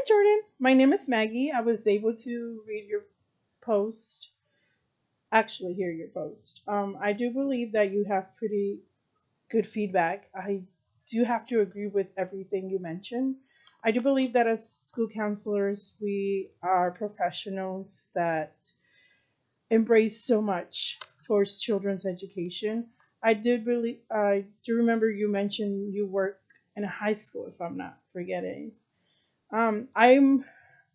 Hi, Jordan. My name is Maggie. I was able to read your post, actually, hear your post. I do believe that you have pretty good feedback. I do have to agree with everything you mentioned. I do believe that as school counselors, we are professionals that embrace so much towards children's education. I do remember you mentioned you work in a high school, if I'm not forgetting. Um, I'm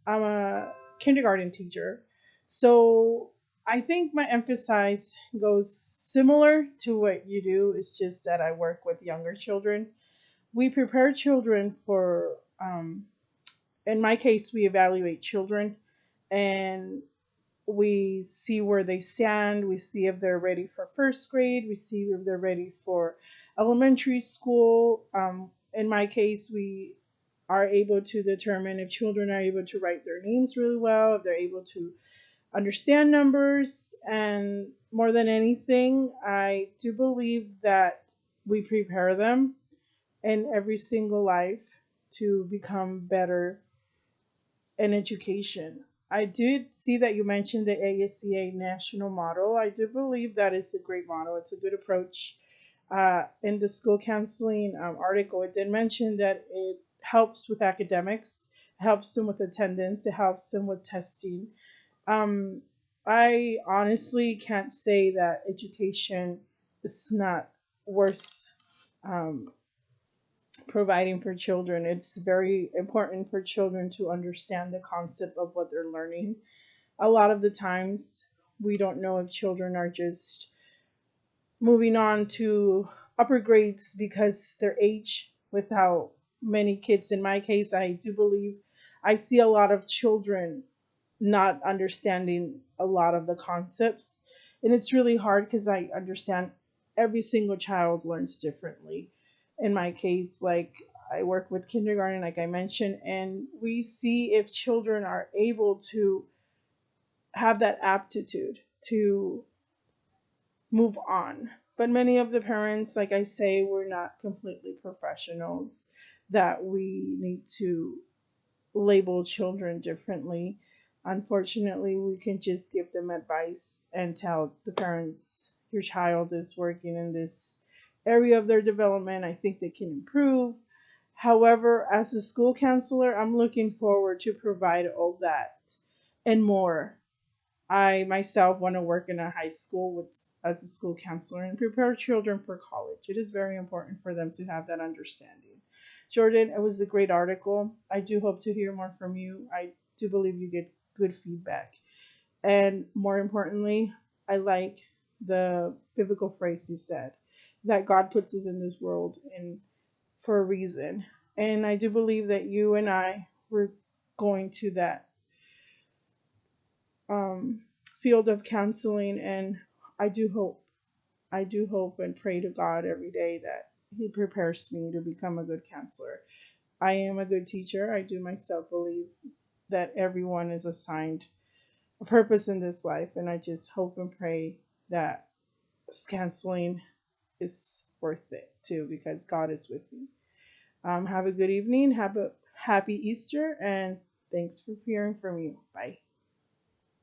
I'm a kindergarten teacher. So I think my emphasis goes similar to what you do. It's just that I work with younger children. We prepare children for, in my case, we evaluate children and we see where they stand. We see if they're ready for first grade. We see if they're ready for elementary school. In my case, we are able to determine if children are able to write their names really well, if they're able to understand numbers, and more than anything, I do believe that we prepare them in every single life to become better in education. I did see that you mentioned the ASCA national model. I do believe that is a great model. It's a good approach. In the school counseling article, it did mention that it helps with academics, helps them with attendance, it helps them with testing. Um, I honestly can't say that education is not worth um, providing for children. It's very important for children to understand the concept of what they're learning. A lot of the times, we don't know if children are just moving on to upper grades because their age, without many kids. In my case, I do believe I see a lot of children not understanding a lot of the concepts. And it's really hard because I understand every single child learns differently. In my case, like I work with kindergarten, like I mentioned, and we see if children are able to have that aptitude to move on. But many of the parents, like I say, we're not completely professionals, that we need to label children differently. Unfortunately, we can just give them advice and tell the parents your child is working in this area of their development. I think they can improve. However, as a school counselor, I'm looking forward to provide all that and more. I myself want to work in a high school as a school counselor and prepare children for college. It is very important for them to have that understanding. Jordan, it was a great article. I do hope to hear more from you. I do believe you get good feedback. And more importantly, I like the biblical phrase you said that God puts us in this world in for a reason. And I do believe that you and I were going to that um, field of counseling, and I do hope, I do hope and pray to God every day that He prepares me to become a good counselor. I am a good teacher. I do myself believe that everyone is assigned a purpose in this life, and I just hope and pray that counseling is worth it too, because God is with me. Have a good evening. Have a happy Easter, and thanks for hearing from you. Bye.